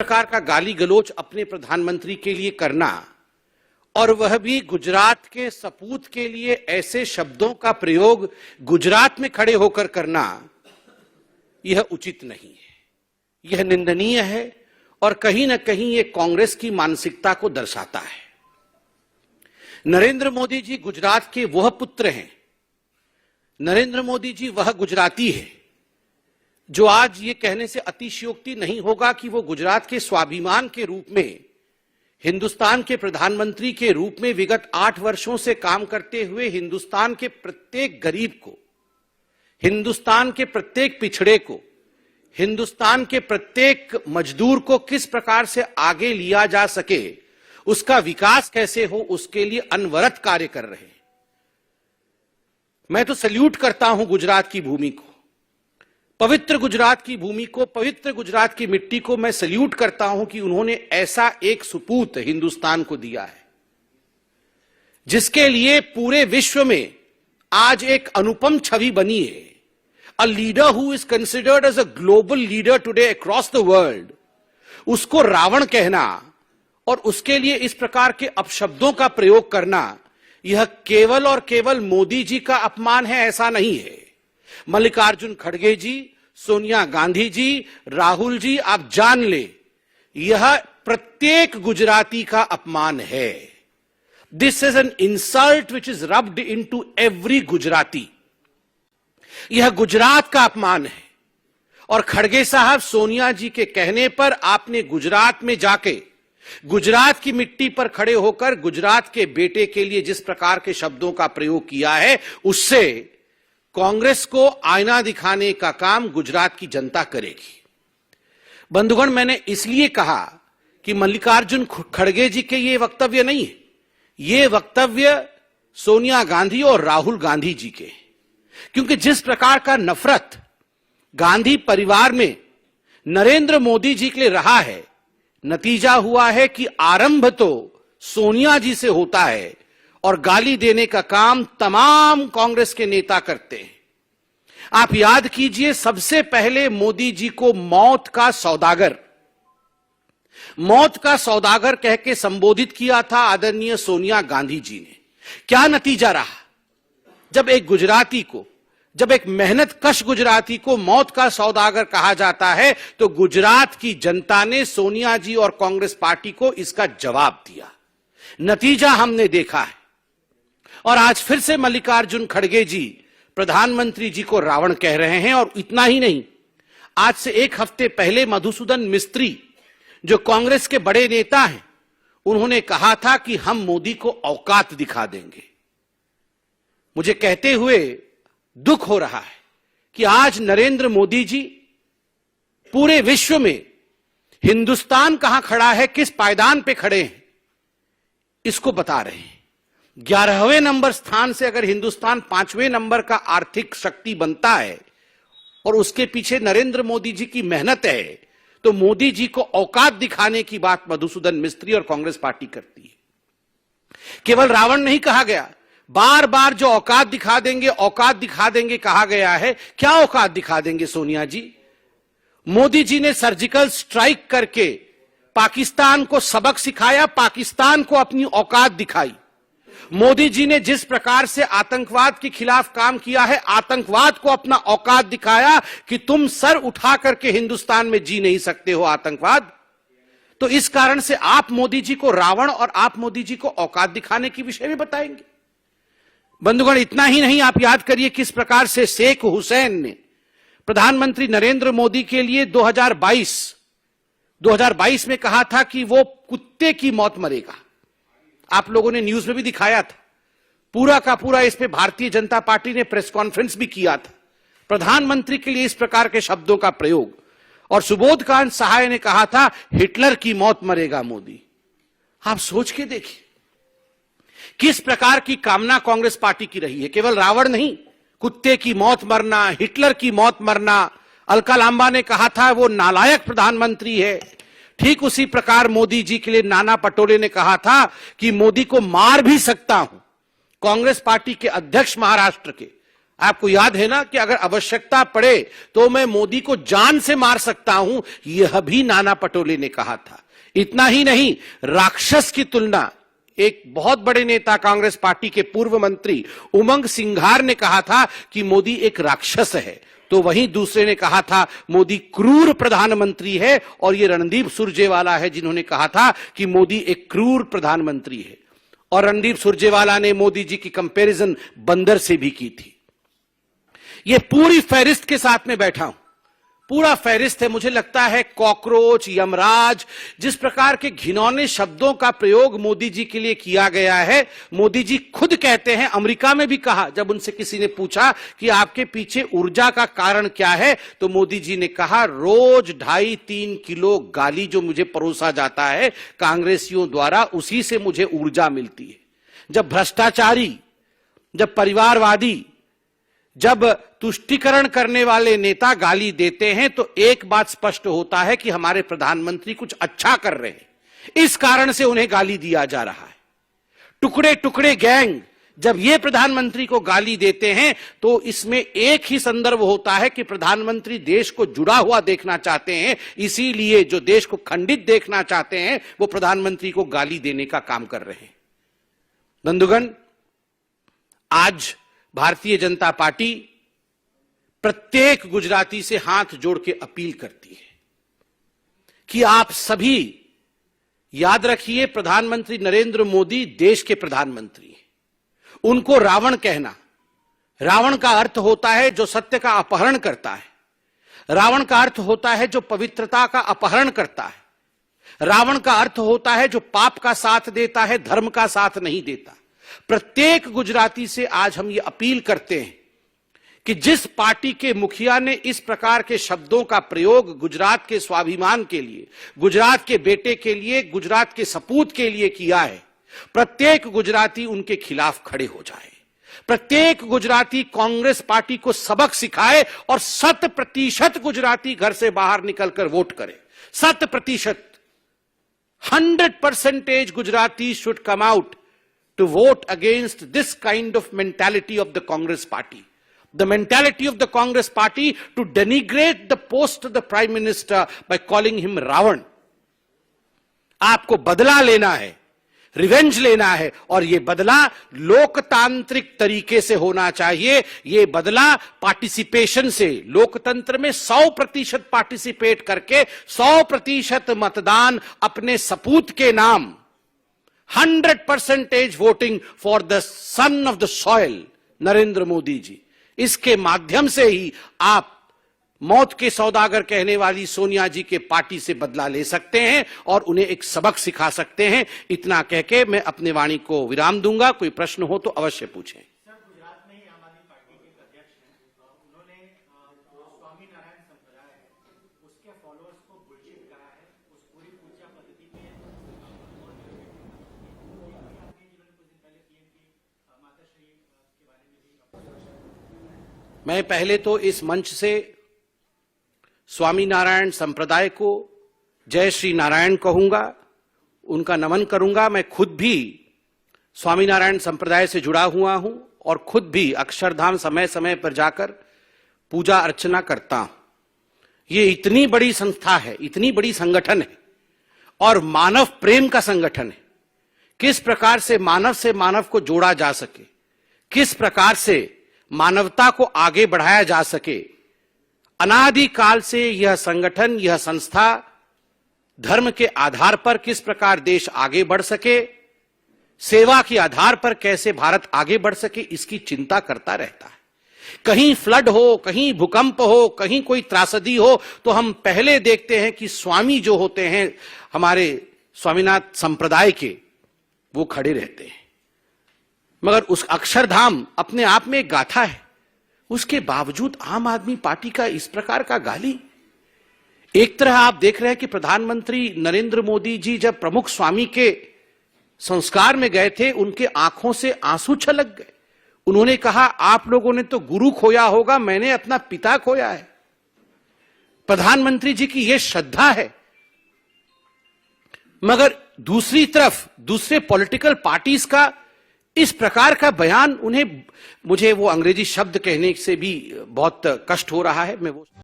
प्रकार का गाली गलौज अपने प्रधानमंत्री के लिए करना, और वह भी गुजरात के सपूत के लिए ऐसे शब्दों का प्रयोग गुजरात में खड़े होकर करना, यह उचित नहीं है, यह निंदनीय है और कहीं ना कहीं यह कांग्रेस की मानसिकता को दर्शाता है। नरेंद्र मोदी जी गुजरात के वह पुत्र हैं, नरेंद्र मोदी जी वह गुजराती है जो आज ये कहने से अतिशयोक्ति नहीं होगा कि वो गुजरात के स्वाभिमान के रूप में, हिंदुस्तान के प्रधानमंत्री के रूप में विगत 8 वर्षों से काम करते हुए हिंदुस्तान के प्रत्येक गरीब को, हिंदुस्तान के प्रत्येक पिछड़े को, हिंदुस्तान के प्रत्येक मजदूर को किस प्रकार से आगे लिया जा सके, उसका विकास कैसे हो, उसके लिए अनवरत कार्य कर रहे हैं। मैं तो सल्यूट करता हूं गुजरात की भूमि को, पवित्र गुजरात की भूमि को, पवित्र गुजरात की मिट्टी को मैं सल्यूट करता हूं कि उन्होंने ऐसा एक सुपूत हिंदुस्तान को दिया है जिसके लिए पूरे विश्व में आज एक अनुपम छवि बनी है। A leader who is considered as a global leader today across the world, उसको रावण कहना और उसके लिए इस प्रकार के अपशब्दों का प्रयोग करना, यह केवल और केवल मोदी जी का अपमान है, ऐसा नहीं है। मल्लिकार्जुन खड़गे जी, सोनिया गांधी जी, राहुल जी, आप जान ले, यह प्रत्येक गुजराती का अपमान है। This is an insult which is rubbed into every Gujarati. यह गुजरात का अपमान है। और खड़गे साहब, सोनिया जी के कहने पर आपने गुजरात में जाके, गुजरात की मिट्टी पर खड़े होकर गुजरात के बेटे के लिए जिस प्रकार के शब्दों का प्रयोग किया है, उससे कांग्रेस को आईना दिखाने का काम गुजरात की जनता करेगी। बंधुगण, मैंने इसलिए कहा कि मल्लिकार्जुन खड़गे जी के ये वक्तव्य नहीं है, ये वक्तव्य सोनिया गांधी और राहुल गांधी जी के, क्योंकि जिस प्रकार का नफरत गांधी परिवार में नरेंद्र मोदी जी के लिए रहा है, नतीजा हुआ है कि आरंभ तो सोनिया जी से होता है और गाली देने का काम तमाम कांग्रेस के नेता करते हैं। आप याद कीजिए, सबसे पहले मोदी जी को मौत का सौदागर कह के संबोधित किया था आदरणीय सोनिया गांधी जी ने। क्या नतीजा रहा? जब एक मेहनतकश गुजराती को मौत का सौदागर कहा जाता है, तो गुजरात की जनता ने सोनिया जी और कांग्रेस पार्टी को इसका जवाब दिया। नतीजा हमने देखा है। और आज फिर से मल्लिकार्जुन खड़गे जी प्रधानमंत्री जी को रावण कह रहे हैं। और इतना ही नहीं, आज से 1 हफ्ते पहले मधुसूदन मिस्त्री, जो कांग्रेस के बड़े नेता हैं, उन्होंने कहा था कि हम मोदी को औकात दिखा देंगे। मुझे कहते हुए दुख हो रहा है कि आज नरेंद्र मोदी जी पूरे विश्व में हिंदुस्तान कहां खड़ा है, किस पायदान पे खड़े हैं, इसको बता रहे हैं। 11वें नंबर स्थान से अगर हिंदुस्तान 5वें नंबर का आर्थिक शक्ति बनता है और उसके पीछे नरेंद्र मोदी जी की मेहनत है, तो मोदी जी को औकात दिखाने की बात मधुसूदन मिस्त्री और कांग्रेस पार्टी करती है। केवल रावण नहीं कहा गया, बार बार जो औकात दिखा देंगे कहा गया है। क्या औकात दिखा देंगे सोनिया जी? मोदी जी ने सर्जिकल स्ट्राइक करके पाकिस्तान को सबक सिखाया, पाकिस्तान को अपनी औकात दिखाई। मोदी जी ने जिस प्रकार से आतंकवाद के खिलाफ काम किया है, आतंकवाद को अपना औकात दिखाया कि तुम सर उठा करके हिंदुस्तान में जी नहीं सकते हो आतंकवाद। तो इस कारण से आप मोदी जी को रावण और आप मोदी जी को औकात दिखाने के विषय में बताएंगे। बंधुगण, इतना ही नहीं, आप याद करिए किस प्रकार से शेख हुसैन ने प्रधानमंत्री नरेंद्र मोदी के लिए 2022 में कहा था कि वो कुत्ते की मौत मरेगा। आप लोगों ने न्यूज में भी दिखाया था, पूरा का पूरा इस पे भारतीय जनता पार्टी ने प्रेस कॉन्फ्रेंस भी किया था। प्रधानमंत्री के लिए इस प्रकार के शब्दों का प्रयोग, और सुबोधकांत सहाय ने कहा था हिटलर की मौत मरेगा मोदी। आप सोच के देखिए किस प्रकार की कामना कांग्रेस पार्टी की रही है। केवल रावण नहीं, कुत्ते की मौत मरना, हिटलर की मौत मरना। अलका लांबा ने कहा था वो नालायक प्रधानमंत्री है। ठीक उसी प्रकार मोदी जी के लिए नाना पटोले ने कहा था कि मोदी को मार भी सकता हूं। कांग्रेस पार्टी के अध्यक्ष महाराष्ट्र के आपको याद है ना कि अगर आवश्यकता पड़े तो मैं मोदी को जान से मार सकता हूं, यह भी नाना पटोले ने कहा था। इतना ही नहीं, राक्षस की तुलना एक बहुत बड़े नेता कांग्रेस पार्टी के पूर्व मंत्री उमंग सिंघार ने कहा था कि मोदी एक राक्षस है, तो वहीं दूसरे ने कहा था मोदी क्रूर प्रधानमंत्री है, और ये रणदीप सुरजेवाला है जिन्होंने कहा था कि मोदी एक क्रूर प्रधानमंत्री है। और रणदीप सुरजेवाला ने मोदी जी की कंपैरिजन बंदर से भी की थी। ये पूरी फहरिस्त के साथ में बैठा हूं, पूरा फहरिस्त है। मुझे लगता है कॉकरोच, यमराज, जिस प्रकार के घिनौने शब्दों का प्रयोग मोदी जी के लिए किया गया है, मोदी जी खुद कहते हैं, अमेरिका में भी कहा, जब उनसे किसी ने पूछा कि आपके पीछे ऊर्जा का कारण क्या है, तो मोदी जी ने कहा रोज 2.5-3 किलो गाली जो मुझे परोसा जाता है कांग्रेसियों द्वारा, उसी से मुझे ऊर्जा मिलती है। जब भ्रष्टाचारी, जब परिवारवादी, जब तुष्टीकरण करने वाले नेता गाली देते हैं तो एक बात स्पष्ट होता है कि हमारे प्रधानमंत्री कुछ अच्छा कर रहे हैं, इस कारण से उन्हें गाली दिया जा रहा है। टुकड़े टुकड़े गैंग जब ये प्रधानमंत्री को गाली देते हैं तो इसमें एक ही संदर्भ होता है कि प्रधानमंत्री देश को जुड़ा हुआ देखना चाहते हैं, इसीलिए जो देश को खंडित देखना चाहते हैं वो प्रधानमंत्री को गाली देने का काम कर रहे हैं। बंधुगण, आज भारतीय जनता पार्टी प्रत्येक गुजराती से हाथ जोड़ के अपील करती है कि आप सभी याद रखिए, प्रधानमंत्री नरेंद्र मोदी देश के प्रधानमंत्री हैं। उनको रावण कहना, रावण का अर्थ होता है जो सत्य का अपहरण करता है, रावण का अर्थ होता है जो पवित्रता का अपहरण करता है, रावण का अर्थ होता है जो पाप का साथ देता है, धर्म का साथ नहीं देता। प्रत्येक गुजराती से आज हम ये अपील करते हैं कि जिस पार्टी के मुखिया ने इस प्रकार के शब्दों का प्रयोग गुजरात के स्वाभिमान के लिए, गुजरात के बेटे के लिए, गुजरात के सपूत के लिए किया है, प्रत्येक गुजराती उनके खिलाफ खड़े हो जाए। प्रत्येक गुजराती कांग्रेस पार्टी को सबक सिखाए और 100% गुजराती घर से बाहर निकलकर वोट करे। 100%, 100% Gujarati should come out to vote against this kind of mentality of the Congress party. The mentality of the Congress party to denigrate the post of the Prime Minister by calling him Ravan. आपको बदला लेना है, revenge लेना है, और यह बदला लोकतांत्रिक तरीके से होना चाहिए। यह बदला पार्टिसिपेशन से, लोकतंत्र में 100% पार्टिसिपेट करके 100% मतदान अपने सपूत के नाम, 100% voting for the son of the soil Narendra Modi ji, इसके माध्यम से ही आप मौत के सौदागर कहने वाली सोनिया जी के पार्टी से बदला ले सकते हैं और उन्हें एक सबक सिखा सकते हैं। इतना कह के मैं अपने वाणी को विराम दूंगा। कोई प्रश्न हो तो अवश्य पूछें। गुजरात में ही आम आदमी पार्टी के अध्यक्ष हैं, उन्होंने स्वामीनारायण संप्रदाय है उसके फॉलोअर्स को बुलशिट कहा है, उस पूरी पूजा पद्धति में मैं पहले तो इस मंच से स्वामीनारायण संप्रदाय को जय श्री नारायण कहूंगा, उनका नमन करूंगा। मैं खुद भी स्वामीनारायण संप्रदाय से जुड़ा हुआ हूं और खुद भी अक्षरधाम समय समय पर जाकर पूजा अर्चना करता हूं। ये इतनी बड़ी संस्था है, इतनी बड़ी संगठन है और मानव प्रेम का संगठन है। किस प्रकार से मानव को जोड़ा जा सके, किस प्रकार से मानवता को आगे बढ़ाया जा सके, अनादिकाल से यह संगठन, यह संस्था धर्म के आधार पर किस प्रकार देश आगे बढ़ सके, सेवा के आधार पर कैसे भारत आगे बढ़ सके, इसकी चिंता करता रहता है। कहीं फ्लड हो, कहीं भूकंप हो, कहीं कोई त्रासदी हो, तो हम पहले देखते हैं कि स्वामी जो होते हैं हमारे स्वामीनाथ संप्रदाय के, वो खड़े रहते हैं। मगर उस अक्षरधाम अपने आप में एक गाथा है, उसके बावजूद आम आदमी पार्टी का इस प्रकार का गाली। एक तरह आप देख रहे हैं कि प्रधानमंत्री नरेंद्र मोदी जी जब प्रमुख स्वामी के संस्कार में गए थे, उनके आंखों से आंसू छलक गए। उन्होंने कहा, आप लोगों ने तो गुरु खोया होगा, मैंने अपना पिता खोया है। प्रधानमंत्री जी की यह श्रद्धा है। मगर दूसरी तरफ दूसरे पॉलिटिकल पार्टीज का इस प्रकार का बयान उन्हें, मुझे वो अंग्रेजी शब्द कहने से भी बहुत कष्ट हो रहा है, मैं वो